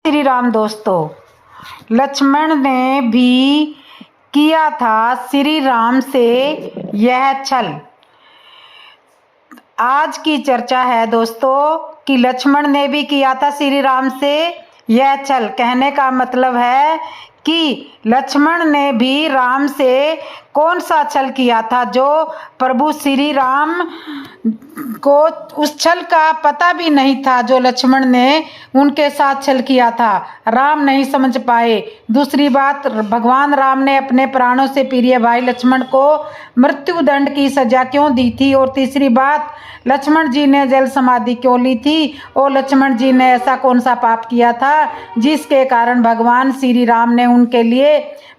श्री राम दोस्तों, लक्ष्मण ने भी किया था श्री राम से यह छल। आज की चर्चा है दोस्तों कि लक्ष्मण ने भी किया था श्री राम से यह छल। कहने का मतलब है कि लक्ष्मण ने भी राम से कौन सा छल किया था जो प्रभु श्री राम को उस छल का पता भी नहीं था जो लक्ष्मण ने उनके साथ छल किया था। राम नहीं समझ पाए। दूसरी बात, भगवान राम ने अपने प्राणों से प्रिय भाई लक्ष्मण को मृत्यु दंड की सजा क्यों दी थी। और तीसरी बात, लक्ष्मण जी ने जल समाधि क्यों ली थी और लक्ष्मण जी ने ऐसा कौन सा पाप किया था जिसके कारण भगवान श्री राम ने उनके लिए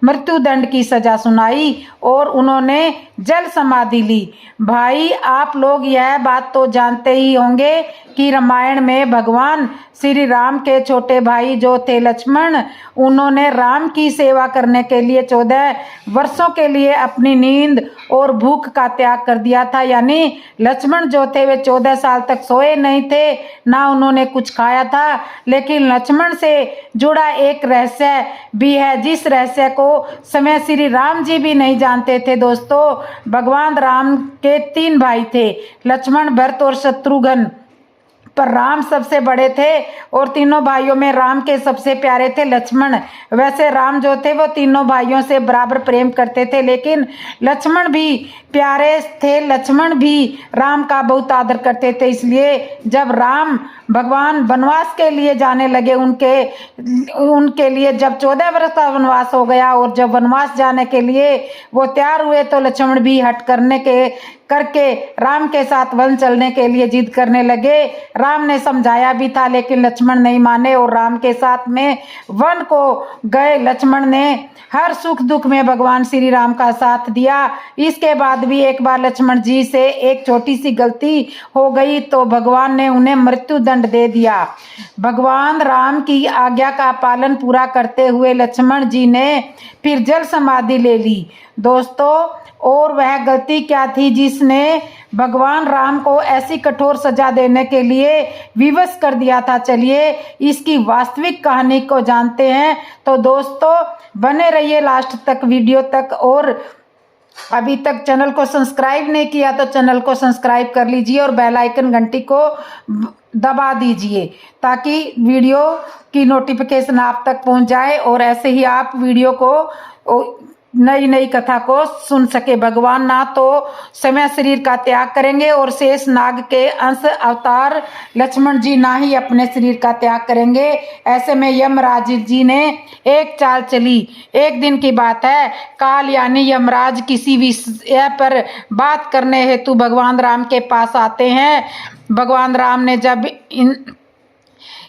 मृत्यु दंड की सजा सुनाई और उन्होंने जल समाधि ली। भाई, आप लोग यह बात तो जानते ही होंगे कि रामायण में भगवान श्री राम के छोटे भाई जो थे लक्ष्मण, उन्होंने राम की सेवा करने के लिए 14 वर्षों के लिए अपनी नींद और भूख का त्याग कर दिया था। यानी लक्ष्मण जो थे वे 14 साल तक सोए नहीं थे, ना उन्होंने कुछ खाया था। लेकिन लक्ष्मण से जुड़ा एक रहस्य भी है जिस रहस्य को समय श्री राम जी भी नहीं जानते थे। दोस्तों, भगवान राम के 3 भाई थे, लक्ष्मण, भरत और शत्रुघ्न, पर राम सबसे बड़े थे और तीनों भाइयों में राम के सबसे प्यारे थे लक्ष्मण। वैसे राम जो थे वो तीनों भाइयों से बराबर प्रेम करते थे, लेकिन लक्ष्मण भी प्यारे थे, लक्ष्मण भी राम का बहुत आदर करते थे। इसलिए जब राम भगवान वनवास के लिए जाने लगे, उनके लिए जब 14 वर्ष का वनवास हो गया और जब वनवास जाने के लिए वो तैयार हुए तो लक्ष्मण भी हट करके राम के साथ वन चलने के लिए जिद करने लगे। राम ने समझाया भी था लेकिन लक्ष्मण नहीं माने और राम के साथ में वन को गए। लक्ष्मण ने हर सुख दुख में भगवान श्री राम का साथ दिया। इसके बाद भी एक बार लक्ष्मण जी से एक छोटी सी गलती हो गई तो भगवान ने उन्हें मृत्यु दंड दे दिया। भगवान राम की आज्ञा का पालन पूरा करते हुए लक्ष्मण जी ने फिर जल समाधि ले ली। दोस्तों, और वह गलती क्या थी जिसने भगवान राम को ऐसी कठोर सजा देने के लिए विवश कर दिया था? चलिए इसकी वास्तविक कहानी को जानते हैं। तो दोस्तों, बने रहिए लास्ट तक, वीडियो तक। और अभी तक चैनल को सब्सक्राइब नहीं किया तो चैनल को सब्सक्राइब कर लीजिए और बेल आइकन घंटी को दबा दीजिए ताकि वीडियो की नोटिफिकेशन आप तक पहुंच जाए और ऐसे ही आप वीडियो को नई नई कथा को सुन सके। भगवान ना तो समय शरीर का त्याग करेंगे और शेष नाग के अंश अवतार लक्ष्मण जी ना ही अपने शरीर का त्याग करेंगे। ऐसे में यमराज जी ने एक चाल चली। एक दिन की बात है, काल यानी यमराज किसी विषय पर बात करने हेतु भगवान राम के पास आते हैं। भगवान राम ने जब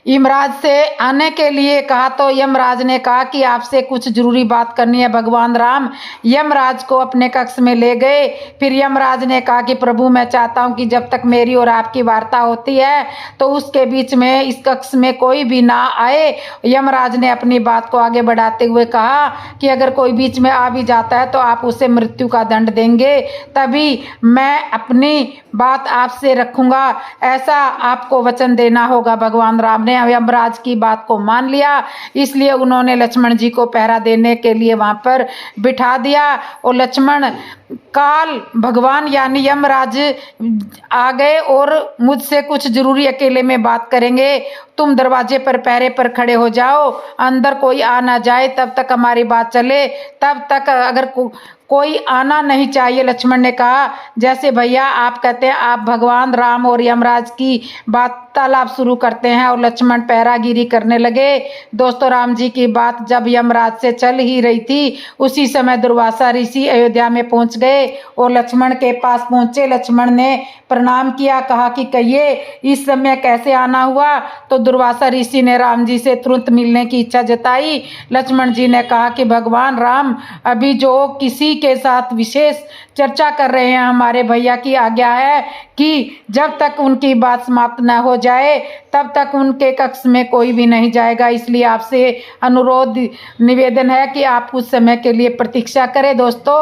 यमराज से आने के लिए कहा तो यमराज ने कहा कि आपसे कुछ जरूरी बात करनी है। भगवान राम यमराज को अपने कक्ष में ले गए। फिर यमराज ने कहा कि प्रभु, मैं चाहता हूं कि जब तक मेरी और आपकी वार्ता होती है तो उसके बीच में इस कक्ष में कोई भी ना आए। यमराज ने अपनी बात को आगे बढ़ाते हुए कहा कि अगर कोई बीच में आ भी जाता है तो आप उसे मृत्यु का दंड देंगे, तभी मैं अपनी बात आपसे रखूंगा, ऐसा आपको वचन देना होगा। भगवान राम ने यमराज की बात को मान लिया, इसलिए उन्होंने लक्ष्मण जी को पहरा देने के लिए वहां पर बिठा दिया। और लक्ष्मण काल भगवान यानी यमराज आ गए और मुझसे कुछ जरूरी अकेले में बात करेंगे, तुम दरवाजे पर पहरे पर खड़े हो जाओ, अंदर कोई आ ना जाए तब तक हमारी बात चले, तब तक अगर कोई आना नहीं चाहिए। लक्ष्मण ने कहा, जैसे भैया आप कहते हैं। आप भगवान राम और यमराज की वार्तालाप शुरू करते हैं और लक्ष्मण पैरागिरी करने लगे। दोस्तों, राम जी की बात जब यमराज से चल ही रही थी उसी समय दुर्वासा ऋषि अयोध्या में पहुंच गए और लक्ष्मण के पास पहुंचे। लक्ष्मण ने प्रणाम किया, कहा कि कहिए इस समय कैसे आना हुआ? तो दुर्वासा ऋषि ने राम जी से तुरंत मिलने की इच्छा जताई। लक्ष्मण जी ने कहा कि भगवान राम अभी जो किसी के साथ विशेष चर्चा कर रहे हैं, हमारे भैया की आज्ञा है कि जब तक उनकी बात समाप्त न हो जाए तब तक उनके कक्ष में कोई भी नहीं जाएगा। इसलिए आपसे अनुरोध निवेदन है कि आप कुछ समय के लिए प्रतीक्षा करें। दोस्तों,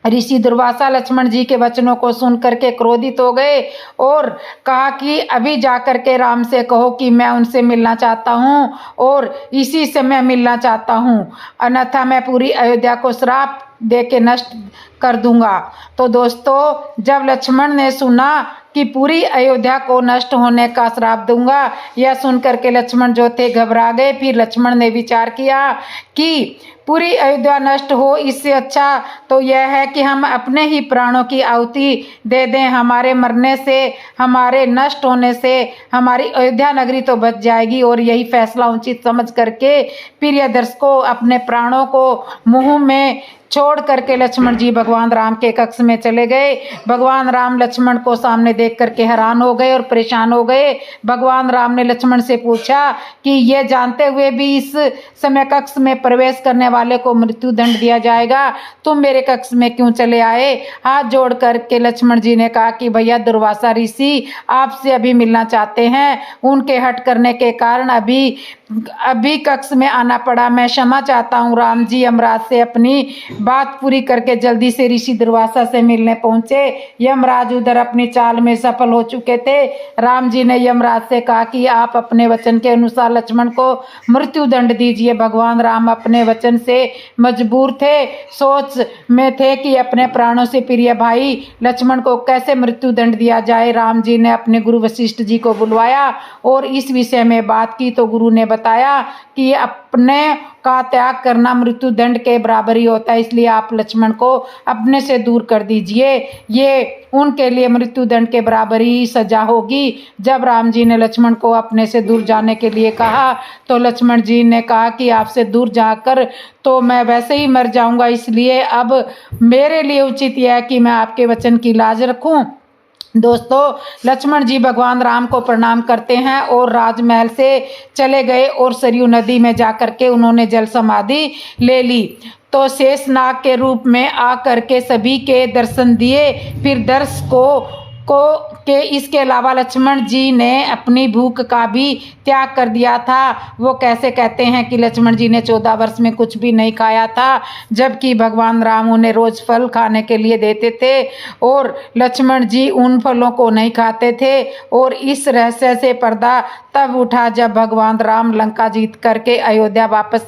ऋषि दुर्वासा लक्ष्मण जी के वचनों को सुन करके क्रोधित हो गए और कहा कि अभी जाकर के राम से कहो कि मैं उनसे मिलना चाहता हूँ और इसी समय मिलना चाहता हूँ, अन्यथा मैं पूरी अयोध्या को श्राप दे के नष्ट कर दूंगा। तो दोस्तों, जब लक्ष्मण ने सुना कि पूरी अयोध्या को नष्ट होने का श्राप दूंगा, यह सुनकर के लक्ष्मण जो थे घबरा गए। फिर लक्ष्मण ने विचार किया कि पूरी अयोध्या नष्ट हो, इससे अच्छा तो यह है कि हम अपने ही प्राणों की आहुति दे दें। हमारे मरने से, हमारे नष्ट होने से हमारी अयोध्या नगरी तो बच जाएगी। और यही फैसला उचित समझ करके प्रियदर्शी को अपने प्राणों को मुंह में छोड़ करके लक्ष्मण जी भगवान राम के कक्ष में चले गए। भगवान राम लक्ष्मण को सामने देख करके हैरान हो गए और परेशान हो गए। भगवान राम ने लक्ष्मण से पूछा कि ये जानते हुए भी इस समय कक्ष में प्रवेश करने वाले को मृत्यु दंड दिया जाएगा, तुम मेरे कक्ष में क्यों चले आए? हाथ जोड़ करके लक्ष्मण जी ने कहा कि भैया दुर्वासा ऋषि आपसे अभी मिलना चाहते हैं, उनके हट करने के कारण अभी कक्ष में आना पड़ा। मैं क्षमा चाहता हूँ। राम जी यमराज से अपनी बात पूरी करके जल्दी से ऋषि दुर्वासा से मिलने पहुंचे। यमराज उधर अपनी चाल में सफल हो चुके थे। राम जी ने यमराज से कहा कि आप अपने वचन के अनुसार लक्ष्मण को मृत्यु दंड दीजिए। भगवान राम अपने वचन से मजबूर थे, सोच में थे कि अपने प्राणों से प्रिय भाई लक्ष्मण को कैसे मृत्यु दंड दिया जाए। राम जी ने अपने गुरु वशिष्ठ जी को बुलवाया और इस विषय में बात की तो गुरु ने बताया कि अपने का त्याग करना मृत्यु दंड के बराबर ही होता है, इसलिए आप लक्ष्मण को अपने से दूर कर दीजिए, ये उनके लिए मृत्यु दंड के बराबर ही सजा होगी। जब राम जी ने लक्ष्मण को अपने से दूर जाने के लिए कहा तो लक्ष्मण जी ने कहा कि आपसे दूर जाकर तो मैं वैसे ही मर जाऊंगा, इसलिए अब मेरे लिए उचित यह है कि मैं आपके वचन की लाज रखूं। दोस्तों, लक्ष्मण जी भगवान राम को प्रणाम करते हैं और राजमहल से चले गए और सरयू नदी में जाकर के उन्होंने जल समाधि ले ली। तो शेषनाग के रूप में आकर के सभी के दर्शन दिए। फिर दर्शकों के इसके अलावा लक्ष्मण जी ने अपनी भूख का भी त्याग कर दिया था। वो कैसे कहते हैं कि लक्ष्मण जी ने 14 वर्ष में कुछ भी नहीं खाया था, जबकि भगवान राम उन्हें रोज फल खाने के लिए देते थे और लक्ष्मण जी उन फलों को नहीं खाते थे। और इस रहस्य से पर्दा तब उठा जब भगवान राम लंका जीत करके अयोध्या वापस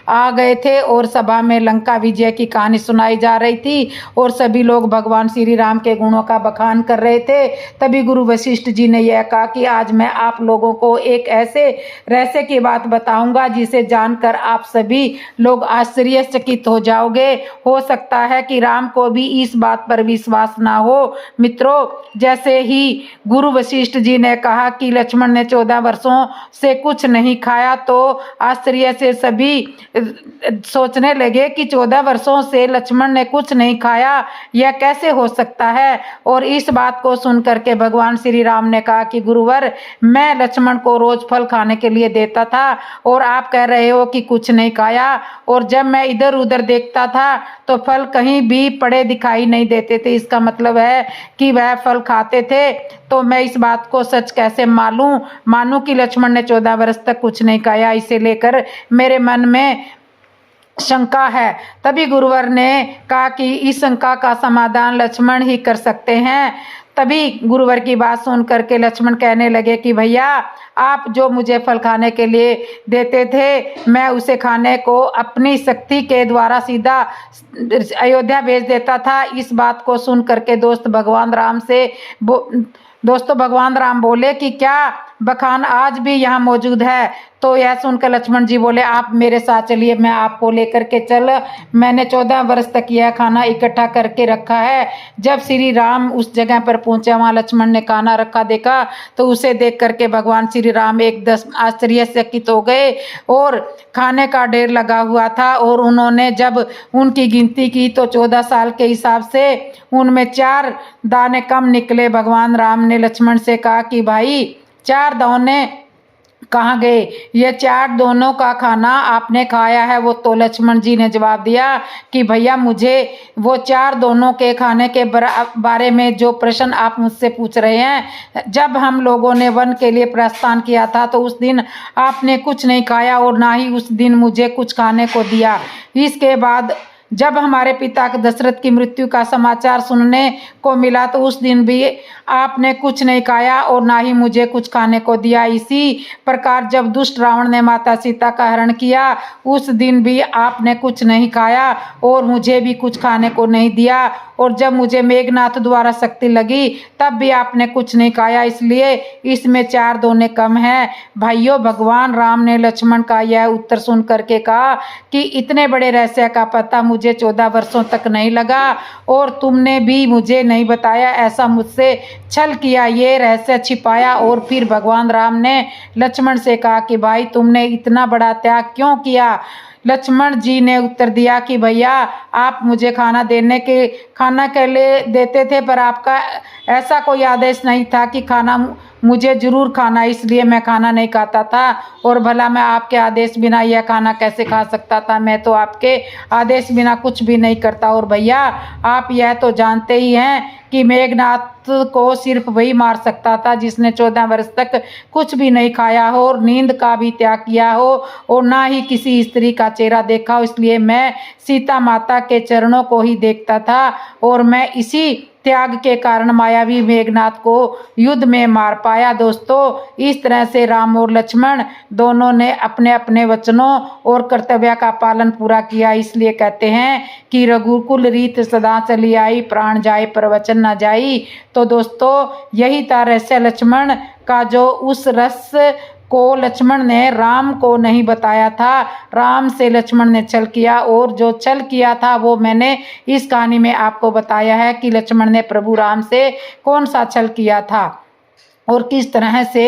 आ गए थे और सभा में लंका विजय की कहानी सुनाई जा रही थी और सभी लोग भगवान श्री राम के गुणों का बखान कर रहे थे। तभी गुरु वशिष्ठ जी ने यह कहा कि आज मैं आप लोगों को एक ऐसे रहस्य की बात बताऊंगा जिसे जानकर आप सभी लोग आश्चर्यचकित हो जाओगे। हो सकता है कि राम को भी इस बात पर विश्वास ना हो। मित्रों, जैसे ही गुरु वशिष्ठ जी ने कहा कि लक्ष्मण ने 14 वर्षों से कुछ नहीं खाया तो आश्चर्य से सभी सोचने लगे कि 14 वर्षों से लक्ष्मण ने कुछ नहीं खाया, यह कैसे हो सकता है। और इस बात को सुनकर के भगवान श्री राम ने कहा कि गुरुवर, मैं लक्ष्मण को रोज फल खाने के लिए देता था और आप कह रहे हो कि कुछ नहीं खाया, और जब मैं इधर उधर देखता था तो फल कहीं भी पड़े दिखाई नहीं देते थे। इसका मतलब है कि वह फल खाते थे। तो मैं इस बात को सच कैसे मानूं कि लक्ष्मण ने 14 वर्ष तक कुछ नहीं खाया। इसे लेकर मेरे मन में शंका है। तभी गुरुवर ने कहा कि इस शंका का समाधान लक्ष्मण ही कर सकते हैं। तभी गुरुवर की बात सुन करके लक्ष्मण कहने लगे कि भैया, आप जो मुझे फल खाने के लिए देते थे, मैं उसे खाने को अपनी शक्ति के द्वारा सीधा अयोध्या भेज देता था। इस बात को सुन करके दोस्तों भगवान राम बोले कि क्या बखान आज भी यहाँ मौजूद है? तो यह सुनकर लक्ष्मण जी बोले, आप मेरे साथ चलिए, मैं आपको लेकर के मैंने 14 वर्ष तक यह खाना इकट्ठा करके रखा है। जब श्री राम उस जगह पर पहुंचे, वहाँ लक्ष्मण ने खाना रखा देखा तो उसे देख करके भगवान श्री राम एकदम आश्चर्यचकित हो गए और खाने का ढेर लगा हुआ था। और उन्होंने जब उनकी गिनती की तो 14 साल के हिसाब से उनमें 4 दाने कम निकले। भगवान राम ने लक्ष्मण से कहा कि भाई, 4 दाने कहाँ गए? ये 4 दोनों का खाना आपने खाया है वो? तो लक्ष्मण जी ने जवाब दिया कि भैया, मुझे वो 4 दोनों के खाने के बारे में जो प्रश्न आप मुझसे पूछ रहे हैं, जब हम लोगों ने वन के लिए प्रस्थान किया था तो उस दिन आपने कुछ नहीं खाया और ना ही उस दिन मुझे कुछ खाने को दिया। इसके बाद जब हमारे पिता दशरथ की मृत्यु का समाचार सुनने को मिला तो उस दिन भी आपने कुछ नहीं खाया और ना ही मुझे कुछ खाने को दिया। इसी प्रकार जब दुष्ट रावण ने माता सीता का हरण किया उस दिन भी आपने कुछ नहीं खाया और मुझे भी कुछ खाने को नहीं दिया। और जब मुझे मेघनाथ द्वारा शक्ति लगी तब भी आपने कुछ नहीं खाया, इसलिए इसमें 4 दोने कम है। भाइयों, भगवान राम ने लक्ष्मण का यह उत्तर सुन करके कहा कि इतने बड़े रहस्य का पता मुझे 14 वर्षों तक नहीं लगा और तुमने भी मुझे नहीं बताया, ऐसा मुझसे छल किया, ये रहस्य छिपाया। और फिर भगवान राम ने लक्ष्मण से कहा कि भाई तुमने इतना बड़ा त्याग क्यों किया। लक्ष्मण जी ने उत्तर दिया कि भैया आप मुझे खाना के लिए देते थे, पर आपका ऐसा कोई आदेश नहीं था कि खाना मुझे जरूर खाना, इसलिए मैं खाना नहीं खाता था। और भला मैं आपके आदेश बिना यह खाना कैसे खा सकता था, मैं तो आपके आदेश बिना कुछ भी नहीं करता। और भैया आप यह तो जानते ही हैं कि मेघनाथ को सिर्फ वही मार सकता था जिसने 14 वर्ष तक कुछ भी नहीं खाया हो और नींद का भी त्याग किया हो और ना ही किसी स्त्री का चेहरा देखा हो। इसलिए मैं सीता माता के चरणों को ही देखता था और मैं इसी त्याग के कारण मायावी मेघनाथ को युद्ध में मार पाया। दोस्तों, इस तरह से राम और लक्ष्मण दोनों ने अपने अपने वचनों और कर्तव्य का पालन पूरा किया। इसलिए कहते हैं कि रघुकुल रीत सदा चली आई, प्राण जाए पर वचन न जाई। तो दोस्तों, यही था रहस्य लक्ष्मण का, जो उस रस को लक्ष्मण ने राम को नहीं बताया था। राम से लक्ष्मण ने छल किया और जो छल किया था वो मैंने इस कहानी में आपको बताया है कि लक्ष्मण ने प्रभु राम से कौन सा छल किया था और किस तरह से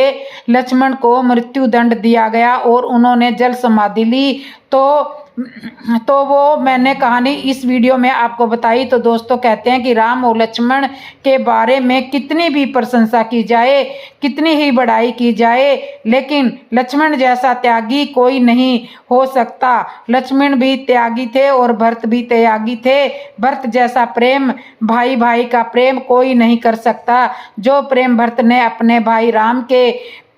लक्ष्मण को मृत्यु दंड दिया गया और उन्होंने जल समाधि ली। तो वो मैंने कहानी इस वीडियो में आपको बताई। तो दोस्तों, कहते हैं कि राम और लक्ष्मण के बारे में कितनी भी प्रशंसा की जाए, कितनी ही बड़ाई की जाए, लेकिन लक्ष्मण जैसा त्यागी कोई नहीं हो सकता। लक्ष्मण भी त्यागी थे और भरत भी त्यागी थे। भरत जैसा प्रेम, भाई भाई का प्रेम कोई नहीं कर सकता। जो प्रेम भरत ने अपने भाई राम के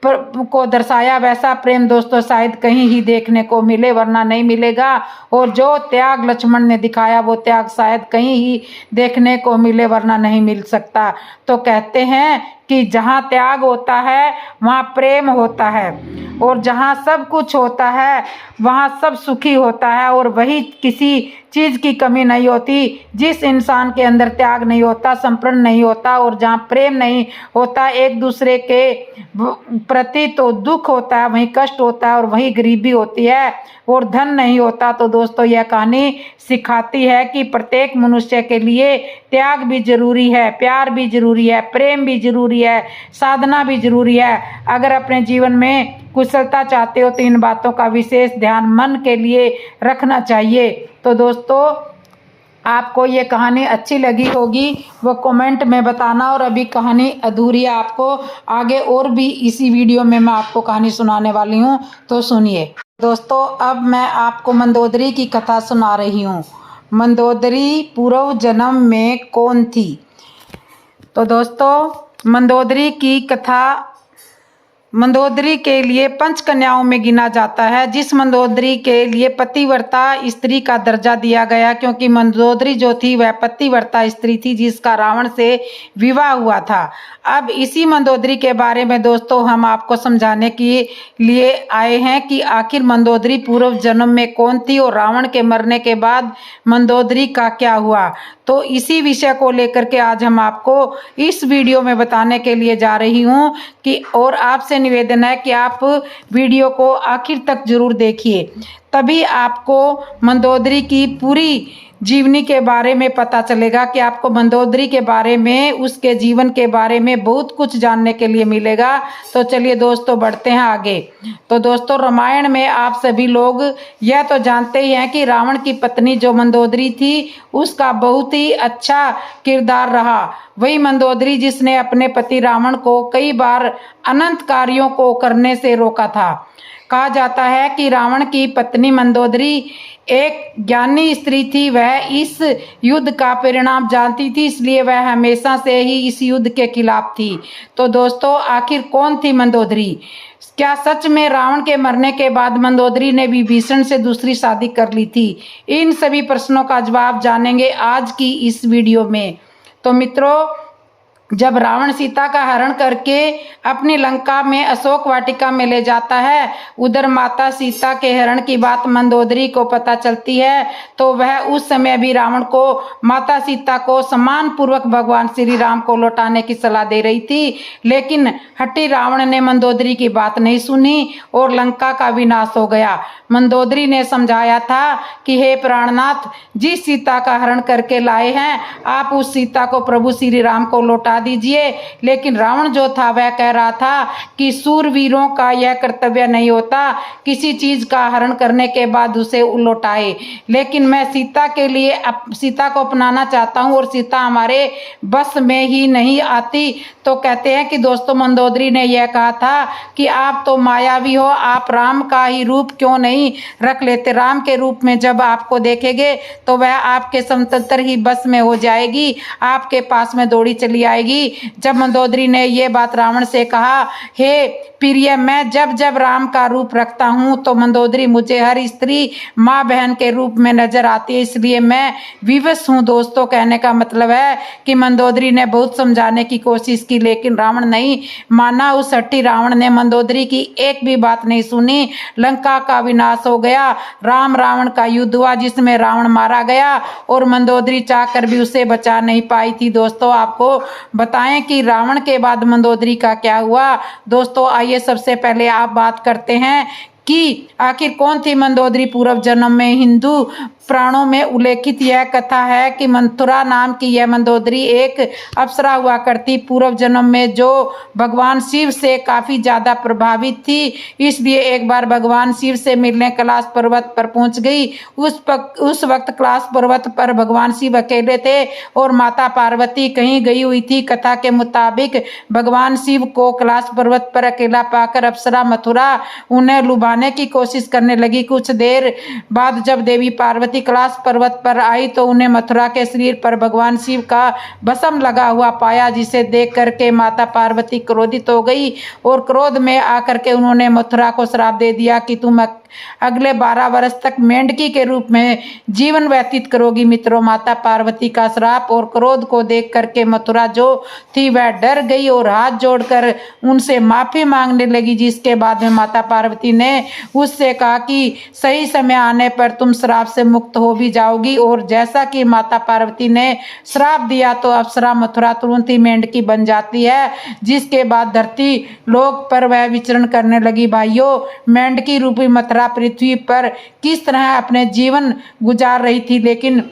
को दर्शाया वैसा प्रेम दोस्तों शायद कहीं ही देखने को मिले, वरना नहीं मिलेगा। और जो त्याग लक्ष्मण ने दिखाया वो त्याग शायद कहीं ही देखने को मिले, वरना नहीं मिल सकता। तो कहते हैं कि जहाँ त्याग होता है वहाँ प्रेम होता है और जहाँ सब कुछ होता है वहाँ सब सुखी होता है और वही किसी चीज़ की कमी नहीं होती। जिस इंसान के अंदर त्याग नहीं होता, संप्रण नहीं होता और जहाँ प्रेम नहीं होता एक दूसरे के प्रति, तो दुख होता है, वहीं कष्ट होता है और वहीं गरीबी होती है और धन नहीं होता। तो दोस्तों, यह कहानी सिखाती है कि प्रत्येक मनुष्य के लिए त्याग भी जरूरी है, प्यार भी जरूरी है, प्रेम भी जरूरी है, साधना भी जरूरी है। अगर अपने जीवन में कुशलता चाहते हो तो इन बातों का विशेष ध्यान मन के लिए रखना चाहिए। तो दोस्तों, आपको ये कहानी अच्छी लगी होगी वो कमेंट में बताना। और अभी कहानी अधूरी है, आपको आगे और भी इसी वीडियो में मैं आपको कहानी सुनाने वाली हूँ, तो सुनिए। दोस्तों, अब मैं आपको मंदोदरी की कथा सुना रही हूँ। मंदोदरी पूर्व जन्म में कौन थी? तो दोस्तों, मंदोदरी की कथा मंदोदरी के लिए 5 कन्याओं में गिना जाता है, जिस मंदोदरी के लिए पतिव्रता स्त्री का दर्जा दिया गया, क्योंकि मंदोदरी जो थी वह पतिव्रता स्त्री थी जिसका रावण से विवाह हुआ था। अब इसी मंदोदरी के बारे में दोस्तों हम आपको समझाने के लिए आए हैं कि आखिर मंदोदरी पूर्व जन्म में कौन थी और रावण के मरने के बाद मंदोदरी का क्या हुआ। तो इसी विषय को लेकर के आज हम आपको इस वीडियो में बताने के लिए जा रही हूँ कि, और आपसे निवेदन है कि आप वीडियो को आखिर तक जरूर देखिए, तभी आपको मंदोदरी की पूरी जीवनी के बारे में पता चलेगा कि आपको मंदोदरी के बारे में, उसके जीवन के बारे में बहुत कुछ जानने के लिए मिलेगा। तो चलिए दोस्तों, बढ़ते हैं आगे। तो दोस्तों, रामायण में आप सभी लोग यह तो जानते ही हैं कि रावण की पत्नी जो मंदोदरी थी उसका बहुत ही अच्छा किरदार रहा। वही मंदोदरी जिसने अपने पति रावण को कई बार अनंत कार्यों को करने से रोका था। कहा जाता है कि रावण की पत्नी मंदोदरी एक ज्ञानी स्त्री थी। वह इस युद्ध का परिणाम जानती थी, इसलिए वह हमेशा से ही इस युद्ध के खिलाफ थी। तो दोस्तों, आखिर कौन थी मंदोदरी? क्या सच में रावण के मरने के बाद मंदोदरी ने विभीषण से दूसरी शादी कर ली थी? इन सभी प्रश्नों का जवाब जानेंगे आज की इस वीडियो में। तो मित्रों, जब रावण सीता का हरण करके अपनी लंका में अशोक वाटिका में ले जाता है, उधर माता सीता के हरण की बात मंदोदरी को पता चलती है, तो वह उस समय भी रावण को माता सीता को सम्मान पूर्वक भगवान श्री राम को लौटाने की सलाह दे रही थी। लेकिन हट्टी रावण ने मंदोदरी की बात नहीं सुनी और लंका का विनाश हो गया। मंदोदरी ने समझाया था कि हे प्राणनाथ, जिस सीता का हरण करके लाए हैं, आप उस सीता को प्रभु श्री राम को लौटा दीजिए। लेकिन रावण जो था वह कह रहा था कि सूरवीरों का यह कर्तव्य नहीं होता किसी चीज का हरण करने के बाद उसे लौटाए। लेकिन मैं सीता के लिए सीता को अपनाना चाहता हूँ और सीता हमारे बस में ही नहीं आती। तो कहते हैं कि दोस्तों, मंदोदरी ने यह कहा था कि आप तो मायावी हो, आप राम का ही रूप क्यों नहीं रख लेते? राम के रूप में जब आपको देखेंगे तो वह आपके समतंत्र ही बस में हो जाएगी, आपके पास में दौड़ी चली आएगी। जब मंदोदरी ने यह बात रावण से कहा, हे प्रिय, मैं जब जब राम का रूप रखता हूँ तो मंदोदरी मुझे हर स्त्री माँ बहन के रूप में नजर आती है, इसलिए मैं विवश हूँ। दोस्तों, कहने का मतलब है कि मंदोदरी ने बहुत समझाने की कोशिश की, लेकिन रावण नहीं माना। उस हट्टी रावण ने मंदोदरी की एक भी बात नहीं सुनी। लंका का विनाश हो गया। राम रावण का युद्ध हुआ जिसमें रावण मारा गया और मंदोदरी चाहकर भी उसे बचा नहीं पाई थी। दोस्तों, आपको बताएं कि रावण के बाद मंदोदरी का क्या हुआ। दोस्तों, आइए सबसे पहले आप बात करते हैं कि आखिर कौन थी मंदोदरी। पूर्व जन्म में हिंदू पुराणों में उल्लेखित यह कथा है कि मंथुरा नाम की यह मंदोदरी एक अप्सरा हुआ करती। पूर्व जन्म में जो भगवान शिव से काफी ज्यादा प्रभावित थी, इसलिए एक बार भगवान शिव से मिलने कैलाश पर्वत पर पहुंच गई। उस वक्त कैलाश पर्वत पर भगवान शिव अकेले थे और माता पार्वती कहीं गई हुई थी। कथा के मुताबिक भगवान शिव को कैलाश पर्वत पर अकेला पाकर अप्सरा मथुरा उन्हें लुभाने की कोशिश करने लगी। कुछ देर बाद जब देवी पार्वती कैलाश पर्वत पर आई तो उन्हें मथुरा के शरीर पर भगवान शिव का भस्म लगा हुआ पाया, जिसे देख करके माता पार्वती क्रोधित हो गई और क्रोध में आकर के उन्होंने मथुरा को श्राप दे दिया कि तुम अगले 12 वर्ष तक मेंढकी के रूप में जीवन व्यतीत करोगी। मित्रों, माता पार्वती का श्राप और क्रोध को देख करके मथुरा जो थी वह डर गई और हाथ जोड़कर उनसे माफी मांगने लगी। जिसके बाद में माता पार्वती ने उससे कहा कि सही समय आने पर तुम श्राप से मुक्त हो भी जाओगी। और जैसा कि माता पार्वती ने श्राप दिया तो अप्सरा मथुरा तुरंत ही मेंढकी बन जाती है, जिसके बाद धरती लोक पर वह विचरण करने लगी। भाइयों, मेंढकी रूपी मथुरा पृथ्वी पर किस तरह अपने जीवन गुजार रही थी, लेकिन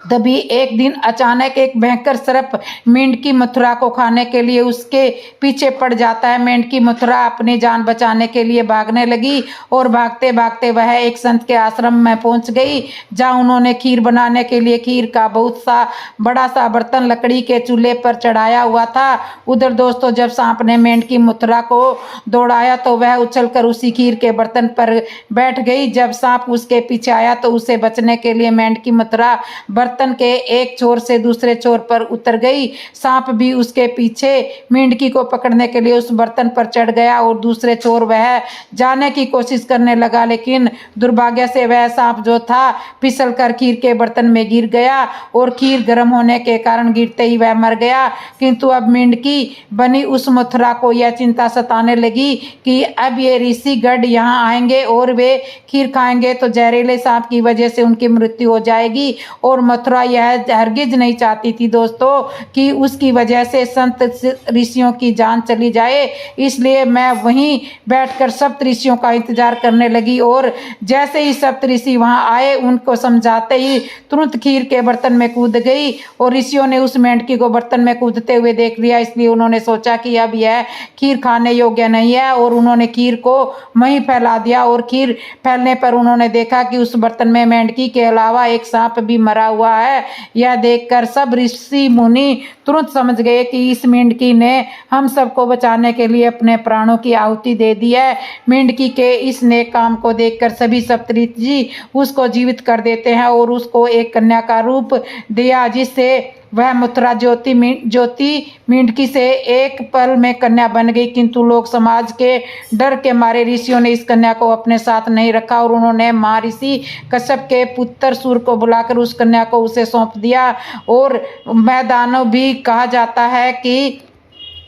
तभी एक दिन अचानक एक भयंकर सर्प मेंढकी मथुरा को खाने के लिए उसके पीछे पड़ जाता है। मेंढकी मथुरा अपनी जान बचाने के लिए भागने लगी और भागते भागते वह एक संत के आश्रम में पहुंच गई, जहां उन्होंने खीर बनाने के लिए खीर का बहुत सा बड़ा सा बर्तन लकड़ी के चूल्हे पर चढ़ाया हुआ था। उधर दोस्तों, जब सांप ने मेंढकी मथुरा को दौड़ाया तो वह उछलकर उसी खीर के बर्तन पर बैठ गई। जब सांप उसके पीछे आया तो उसे बचने के लिए मेंढकी मथुरा बर्तन के एक छोर से दूसरे छोर पर उतर गई। सांप भी उसके पीछे मेंढकी को पकड़ने के लिए उस बर्तन पर चढ़ गया और दूसरे छोर वह जाने की कोशिश करने लगा, लेकिन दुर्भाग्य से वह सांप जो था फिसलकर खीर के बर्तन में गिर गया और खीर गर्म होने के कारण गिरते ही वह मर गया। किंतु अब मेंढकी बनी उस मथुरा को यह चिंता सताने लगी कि अब ये ऋषि गढ़ यहाँ आएंगे और वे खीर खाएंगे तो जहरीले सांप की वजह से उनकी मृत्यु हो जाएगी। और मथुरा यह हरगिज नहीं चाहती थी दोस्तों कि उसकी वजह से संत ऋषियों की जान चली जाए, इसलिए मैं वहीं बैठकर सप्त ऋषियों का इंतजार करने लगी। और जैसे ही सप्त ऋषि वहां आए, उनको समझाते ही तुरंत खीर के बर्तन में कूद गई और ऋषियों ने उस मेंढकी को बर्तन में कूदते हुए देख लिया, इसलिए उन्होंने सोचा कि अब यह खीर खाने योग्य नहीं है और उन्होंने खीर को वहीं फैला दिया। और खीर फैलने पर उन्होंने देखा कि उस बर्तन में मेंढकी के अलावा एक सांप भी मरा हुआ रहा है। यह देखकर सब ऋषि मुनि तुरंत समझ गए कि इस मेंढकी ने हम सबको बचाने के लिए अपने प्राणों की आहुति दे दी है। मेंढकी के इस नेक काम को देखकर सभी सप्तऋषि उसको जीवित कर देते हैं और उसको एक कन्या का रूप दिया, जिससे वह मथुरा ज्योति मेंढकी से एक पल में कन्या बन गई। किंतु लोग समाज के डर के मारे ऋषियों ने इस कन्या को अपने साथ नहीं रखा और उन्होंने महर्षि कश्यप के पुत्र सूर को बुलाकर उस कन्या को उसे सौंप दिया। और मैदानव भी कहा जाता है कि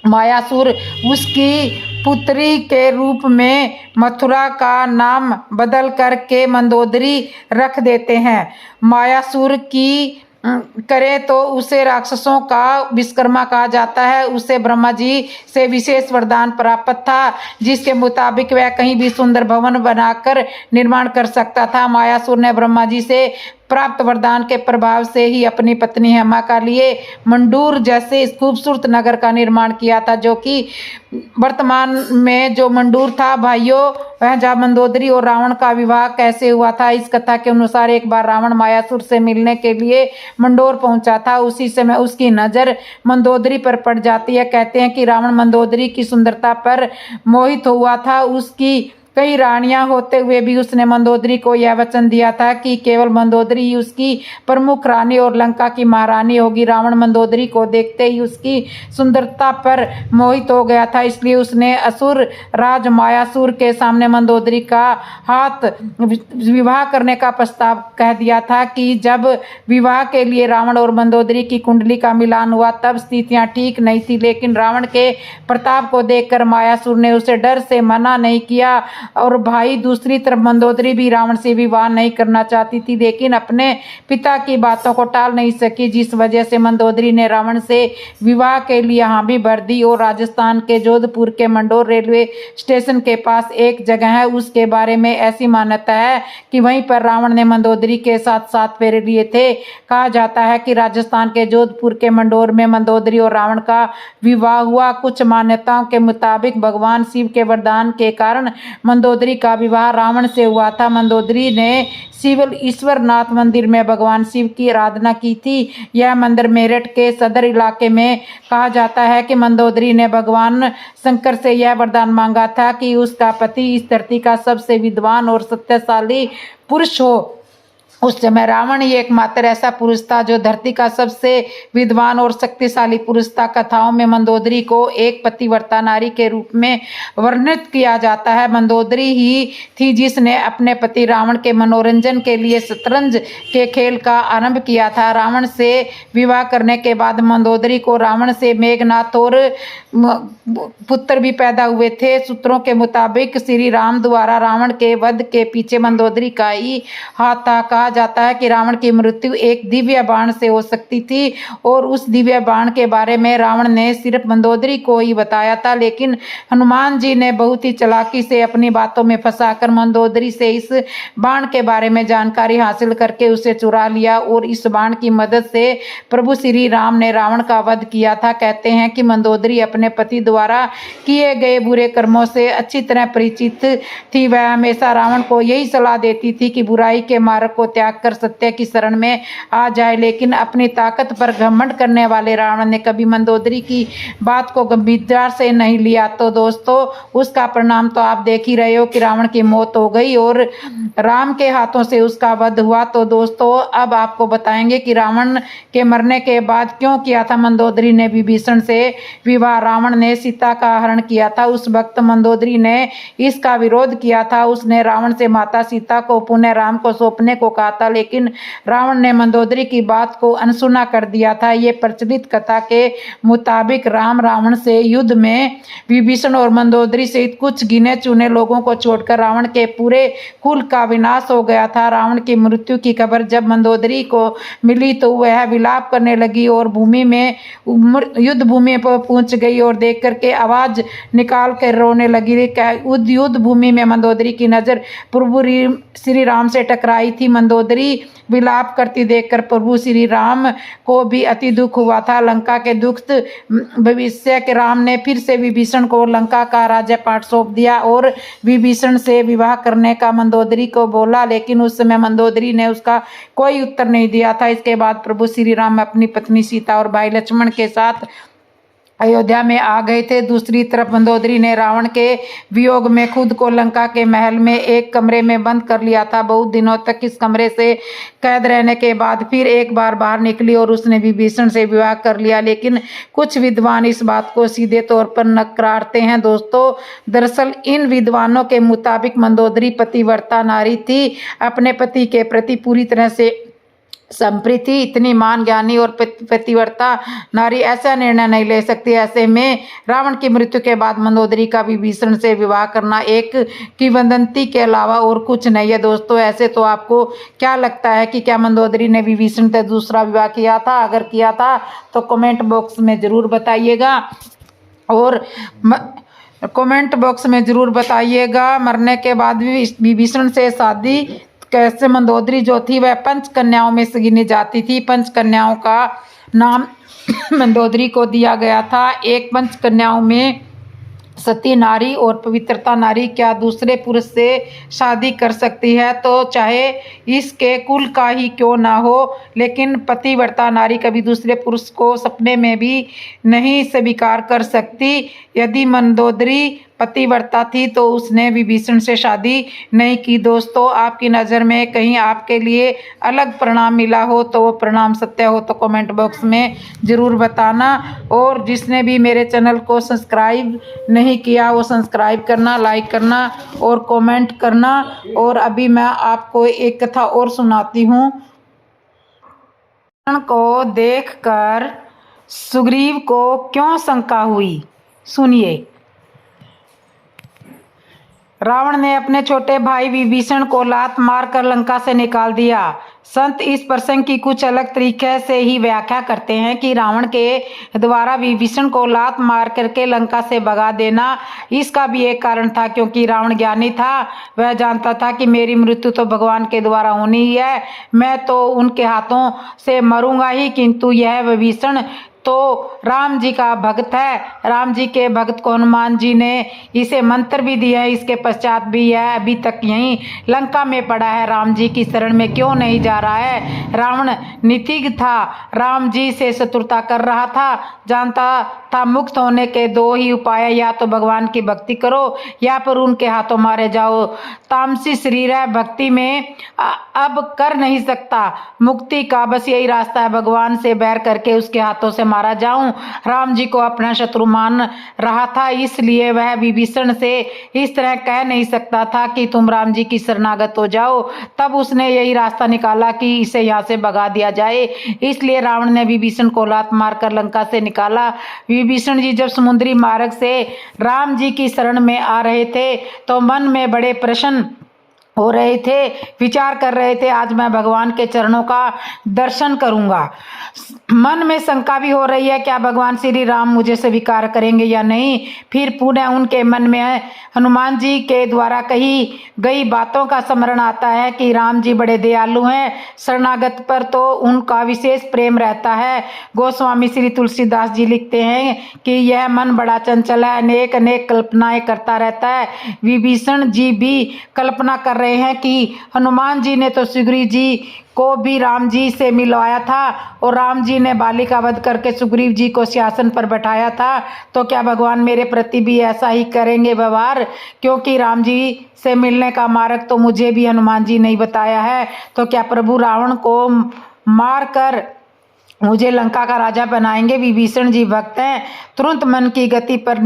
मायासुर उसकी पुत्री के रूप में मथुरा का नाम बदल करके मंदोदरी रख देते हैं। मायासुर की करे तो उसे राक्षसों का विश्वकर्मा कहा जाता है। उसे ब्रह्मा जी से विशेष वरदान प्राप्त था, जिसके मुताबिक वह कहीं भी सुंदर भवन बनाकर निर्माण कर सकता था। मायासुर ने ब्रह्मा जी से प्राप्त वरदान के प्रभाव से ही अपनी पत्नी हेमा का लिए मंडूर जैसे इस खूबसूरत नगर का निर्माण किया था, जो कि वर्तमान में जो मंडूर था। भाइयों, वह जहाँ मंदोदरी और रावण का विवाह कैसे हुआ था, इस कथा के अनुसार एक बार रावण मायासुर से मिलने के लिए मंडोर पहुंचा था। उसी समय उसकी नज़र मंदोदरी पर पड़ जाती है। कहते हैं कि रावण मंदोदरी की सुंदरता पर मोहित हुआ था। उसकी कई रानियां होते हुए भी उसने मंदोदरी को यह वचन दिया था कि केवल मंदोदरी ही उसकी प्रमुख रानी और लंका की महारानी होगी। रावण मंदोदरी को देखते ही उसकी सुंदरता पर मोहित हो गया था, इसलिए उसने असुर राज मायासुर के सामने मंदोदरी का हाथ विवाह करने का प्रस्ताव कह दिया था। कि जब विवाह के लिए रावण और मंदोदरी की कुंडली का मिलान हुआ तब स्थितियां ठीक नहीं थी, लेकिन रावण के प्रताप को देखकर मायासुर ने उसे डर से मना नहीं किया। और भाई दूसरी तरफ मंदोदरी भी रावण से विवाह नहीं करना चाहती थी, लेकिन अपने पिता की बातों को टाल नहीं सकी, जिस वजह से मंदोदरी ने रावण से विवाह के लिए हाँ भी भर दी। और राजस्थान के जोधपुर के मंडोर रेलवे स्टेशन के पास एक जगह है, उसके बारे में ऐसी मान्यता है कि वहीं पर रावण ने मंदोदरी के साथ 7 फेरे लिए थे। कहा जाता है कि राजस्थान के जोधपुर के मंडोर में मंदोदरी और रावण का विवाह हुआ। कुछ मान्यताओं के मुताबिक भगवान शिव के वरदान के कारण मंदोदरी का विवाह रावण से हुआ था। मंदोदरी ने शिव ईश्वरनाथ मंदिर में भगवान शिव की आराधना की थी। यह मंदिर मेरठ के सदर इलाके में। कहा जाता है कि मंदोदरी ने भगवान शंकर से यह वरदान मांगा था कि उसका पति इस धरती का सबसे विद्वान और सत्यशाली पुरुष हो। उस समय रावण ही एकमात्र ऐसा पुरुष था जो धरती का सबसे विद्वान और शक्तिशाली पुरुष था। कथाओं में मंदोदरी को एक पतिव्रता नारी के रूप में वर्णित किया जाता है। मंदोदरी ही थी जिसने अपने पति रावण के मनोरंजन के लिए शतरंज के खेल का आरंभ किया था। रावण से विवाह करने के बाद मंदोदरी को रावण से मेघनाथ और पुत्र भी पैदा हुए थे। सूत्रों के मुताबिक श्री राम द्वारा रावण के वध के पीछे मंदोदरी का ही हाथ था। कहा जाता है कि रावण की मृत्यु एक दिव्य बाण से हो सकती थी और उस दिव्य बाण के बारे में रावण ने सिर्फ मंदोदरी को ही बताया था, लेकिन हनुमान जी ने बहुत ही चालाकी से अपनी बातों में फंसाकर मंदोदरी से इस बाण के बारे में जानकारी हासिल करके उसे चुरा लिया और इस बाण की मदद से प्रभु श्री राम ने रावण का वध किया था। कहते हैं कि मंदोदरी अपने पति द्वारा किए गए बुरे कर्मों से अच्छी तरह परिचित थी। वह हमेशा रावण को यही सलाह देती थी कि बुराई के मार्ग को त्याग कर सत्य की शरण में आ जाए, लेकिन अपनी ताकत पर घमंड करने वाले रावण ने कभी मंदोदरी की बात को गंभीरता से नहीं लिया। तो दोस्तों, उसका परिणाम तो आप देख ही रहे हो कि रावण की मौत हो गई और राम के हाथों से उसका वध हुआ। तो दोस्तों, अब आपको बताएंगे कि रावण के मरने के बाद क्यों किया था मंदोदरी ने विभीषण से विवाह। रावण ने सीता का हरण किया था। उस वक्त मंदोदरी ने इसका विरोध किया था। उसने रावण से माता सीता को पुनः राम को सौंपने को कहा था, लेकिन रावण ने मंदोदरी की बात को अनसुना कर दिया था। ये प्रचलित कथा के मुताबिक राम रावण से युद्ध में विभीषण और मंदोदरी सहित कुछ गिने चुने लोगों को छोड़कर रावण के पूरे कुल का विनाश हो गया था। रावण की मृत्यु की खबर जब मंदोदरी को मिली तो वह विलाप करने लगी और भूमि में युद्ध भूमि पर पहुंच गई और देख करके आवाज निकाल कर रोने लगी। युद्ध भूमि में मंदोदरी की नजर प्रभु श्री राम से टकराई थी। मंदोदरी मंदोदरी विलाप करती देखकर प्रभु श्री राम को भी अति दुख हुआ था। लंका के दुख भविष्य के राम ने फिर से विभीषण को लंका का राज्यपाट सौंप दिया और विभीषण से विवाह करने का मंदोदरी को बोला, लेकिन उस समय मंदोदरी ने उसका कोई उत्तर नहीं दिया था। इसके बाद प्रभु श्री राम अपनी पत्नी सीता और भाई लक्ष्मण के साथ अयोध्या में आ गए थे। दूसरी तरफ मंदोदरी ने रावण के वियोग में खुद को लंका के महल में एक कमरे में बंद कर लिया था। बहुत दिनों तक इस कमरे से कैद रहने के बाद फिर एक बार बाहर निकली और उसने विभीषण से विवाह कर लिया, लेकिन कुछ विद्वान इस बात को सीधे तौर पर नकारते हैं। दोस्तों, दरअसल इन विद्वानों के मुताबिक मंदोदरी पतिव्रता नारी थी, अपने पति के प्रति पूरी तरह से समर्पित थी। इतनी मान ज्ञानी और पतिव्रता नारी ऐसा निर्णय नहीं ले सकती। ऐसे में रावण की मृत्यु के बाद मंदोदरी का विभीषण से विवाह करना एक किंवदंती के अलावा और कुछ नहीं है। दोस्तों, ऐसे तो आपको क्या लगता है कि क्या मंदोदरी ने विभीषण से दूसरा विवाह किया था? अगर किया था तो कमेंट बॉक्स में ज़रूर बताइएगा और कमेंट बॉक्स में ज़रूर बताइएगा मरने के बाद भी विभीषण से शादी कैसे मंदोदरी जो थी वह पंच कन्याओं में से गिनी जाती थी। पंच कन्याओं का नाम मंदोदरी को दिया गया था। एक पंच कन्याओं में सती नारी और पवित्रता नारी क्या दूसरे पुरुष से शादी कर सकती है? तो चाहे इसके कुल का ही क्यों ना हो, लेकिन पतिव्रता नारी कभी दूसरे पुरुष को सपने में भी नहीं स्वीकार कर सकती। यदि मंदोदरी पतिव्रता थी तो उसने विभीषण से शादी नहीं की। दोस्तों, आपकी नज़र में कहीं आपके लिए अलग परिणाम मिला हो तो वो परिणाम सत्य हो तो कमेंट बॉक्स में ज़रूर बताना। और जिसने भी मेरे चैनल को सब्सक्राइब नहीं किया वो सब्सक्राइब करना, लाइक करना और कमेंट करना। और अभी मैं आपको एक कथा और सुनाती हूँ। को देखकर सुग्रीव को क्यों शंका हुई, सुनिए। रावण ने अपने छोटे भाई विभीषण को लात मारकर लंका से निकाल दिया। संत इस प्रसंग की कुछ अलग तरीके से ही व्याख्या करते हैं कि रावण के द्वारा विभीषण को लात मार करके लंका से भगा देना इसका भी एक कारण था, क्योंकि रावण ज्ञानी था। वह जानता था कि मेरी मृत्यु तो भगवान के द्वारा होनी ही है, मैं तो उनके हाथों से मरूंगा ही, किंतु यह विभीषण तो राम जी का भक्त है। राम जी के भक्त को हनुमान जी ने इसे मंत्र भी दिया है। इसके पश्चात भी यह अभी तक यहीं लंका में पड़ा है, राम जी की शरण में क्यों नहीं जा रहा है? रावण नीतिज्ञ था, राम जी से शत्रुता कर रहा था, जानता था मुक्त होने के दो ही उपाय, या तो भगवान की भक्ति करो या फिर उनके हाथों मारे जाओ। तामसी शरीर है, भक्ति में अब कर नहीं सकता, मुक्ति का बस यही रास्ता है, भगवान से बैर करके उसके हाथों से मारा जाऊं। राम जी को अपना शत्रु मान रहा था, इसलिए वह विभीषण से इस तरह कह नहीं सकता था कि तुम राम जी की शरणागत हो जाओ। तब उसने यही रास्ता निकाला कि इसे यहाँ से भगा दिया जाए। इसलिए रावण ने विभीषण को लात मारकर लंका से निकाला। विभीषण जी जब समुद्री मार्ग से राम जी की शरण में आ रहे थे तो मन में बड़े प्रसन्न हो रहे थे, विचार कर रहे थे आज मैं भगवान के चरणों का दर्शन करूंगा। मन में शंका भी हो रही है क्या भगवान श्री राम मुझे स्वीकार करेंगे या नहीं। फिर पुनः उनके मन में हनुमान जी के द्वारा कही गई बातों का स्मरण आता है कि राम जी बड़े दयालु हैं, शरणागत पर तो उनका विशेष प्रेम रहता है। गोस्वामी श्री तुलसीदास जी लिखते हैं कि यह मन बड़ा चंचल है, अनेक अनेक कल्पनाएं करता रहता है। विभीषण जी भी कल्पना कर रहे हैं कि हनुमान जी ने तो सुग्रीव जी को भी राम जी से मिलवाया था और राम जी ने बाली का वध करके सुग्रीव जी को सिंहासन पर बैठाया था, तो क्या भगवान मेरे प्रति भी ऐसा ही करेंगे व्यवहार, क्योंकि राम जी से मिलने का मार्ग तो मुझे भी हनुमान जी नहीं बताया है। तो क्या प्रभु रावण को मार कर मुझे लंका का राजा बनाएंगे। विभीषण जी भक्त हैं, तुरंत मन की गति पर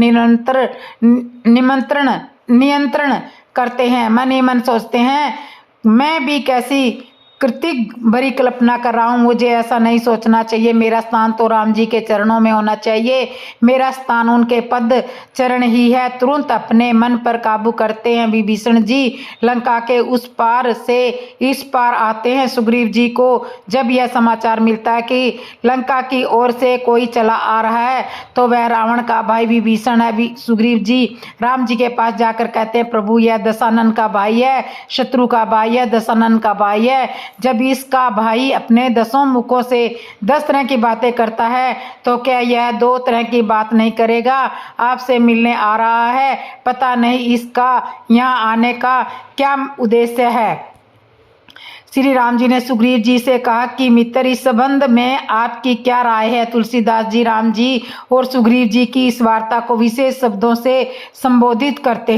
नियंत्रण करते हैं। मन ही मन सोचते हैं मैं भी कैसी कृतिक भरी कल्पना कर रहा हूँ, मुझे ऐसा नहीं सोचना चाहिए, मेरा स्थान तो राम जी के चरणों में होना चाहिए, मेरा स्थान उनके पद चरण ही है। तुरंत अपने मन पर काबू करते हैं विभीषण जी, लंका के उस पार से इस पार आते हैं। सुग्रीव जी को जब यह समाचार मिलता है कि लंका की ओर से कोई चला आ रहा है तो वह रावण का भाई विभीषण है। सुग्रीव जी राम जी के पास जाकर कहते हैं प्रभु यह दशानन का भाई है, शत्रु का भाई है, दशानन का भाई है, जब इसका भाई अपने 10 मुखों से 10 तरह की बातें करता है तो क्या यह 2 तरह की बात नहीं करेगा? आपसे मिलने आ रहा है, पता नहीं इसका यहाँ आने का क्या उद्देश्य है। श्री राम जी ने सुग्रीव जी से कहा कि मित्र, इस संबंध में आपकी क्या राय है? तुलसीदास जी राम जी और सुग्रीव जी की इस वार्ता को विशेष शब्दों से संबोधित करते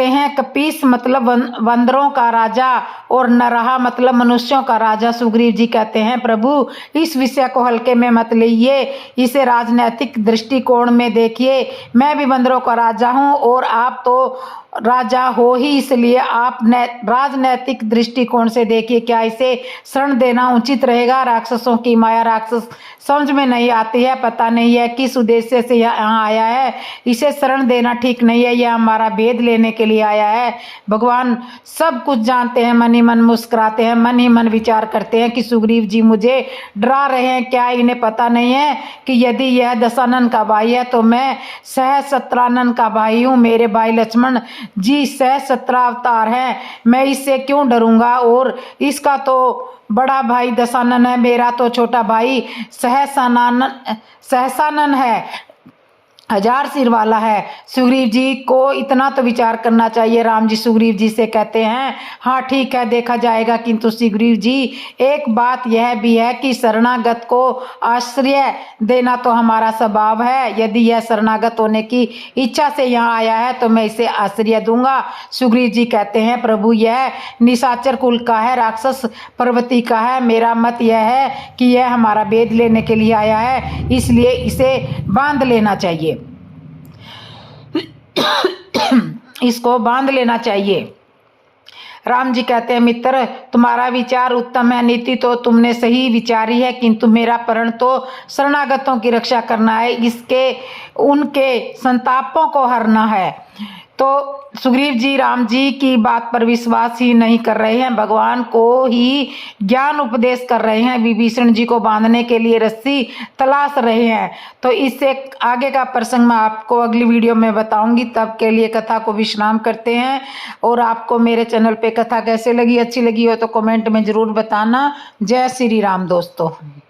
हैं। कपीस मतलब बंदरों का राजा और नरहा मतलब मनुष्यों का राजा। सुग्रीव जी कहते हैं, प्रभु इस विषय को हल्के में मत लीजिए, इसे राजनैतिक दृष्टिकोण में देखिए। मैं भी बंदरों का राजा हूँ और आप तो राजा हो ही, इसलिए आप राजनैतिक दृष्टिकोण से देखिए, क्या इसे शरण देना उचित रहेगा? राक्षसों की माया राक्षस समझ में नहीं आती है, पता नहीं है किस उद्देश्य से यहाँ आया है। इसे शरण देना ठीक नहीं है, यह हमारा भेद लेने के लिए आया है। भगवान सब कुछ जानते हैं, मन ही मन मुस्कुराते हैं, मन ही मन विचार करते हैं कि सुग्रीव जी मुझे डरा रहे हैं। क्या इन्हें पता नहीं है कि यदि यह दशानन का भाई है तो मैं सहस्त्रानन का भाई हूँ। मेरे भाई लक्ष्मण जी सहस्त्र अवतार हैं, मैं इससे क्यों डरूंगा? और इसका तो बड़ा भाई दशानन है, मेरा तो छोटा भाई सहसानन है, 1000 सिर वाला है। सुग्रीव जी को इतना तो विचार करना चाहिए। राम जी सुग्रीव जी से कहते हैं, हाँ ठीक है, देखा जाएगा, किंतु सुग्रीव जी एक बात यह भी है कि शरणागत को आश्रय देना तो हमारा स्वभाव है। यदि यह शरणागत होने की इच्छा से यहाँ आया है तो मैं इसे आश्रय दूंगा। सुग्रीव जी कहते हैं, प्रभु यह निशाचर कुल का है, राक्षस पर्वती का है। मेरा मत यह है कि यह हमारा भेद लेने के लिए आया है, इसलिए इसे बांध लेना चाहिए। इसको बांध लेना चाहिए। राम जी कहते हैं, मित्र तुम्हारा विचार उत्तम है, नीति तो तुमने सही विचारी है, किंतु मेरा प्रण तो शरणागतों की रक्षा करना है, इसके उनके संतापों को हरना है। तो सुग्रीव जी राम जी की बात पर विश्वास ही नहीं कर रहे हैं, भगवान को ही ज्ञान उपदेश कर रहे हैं, विभीषण जी को बांधने के लिए रस्सी तलाश रहे हैं। तो इससे आगे का प्रसंग मैं आपको अगली वीडियो में बताऊंगी। तब के लिए कथा को विश्राम करते हैं। और आपको मेरे चैनल पे कथा कैसे लगी, अच्छी लगी हो तो कमेंट में ज़रूर बताना। जय श्री राम दोस्तों।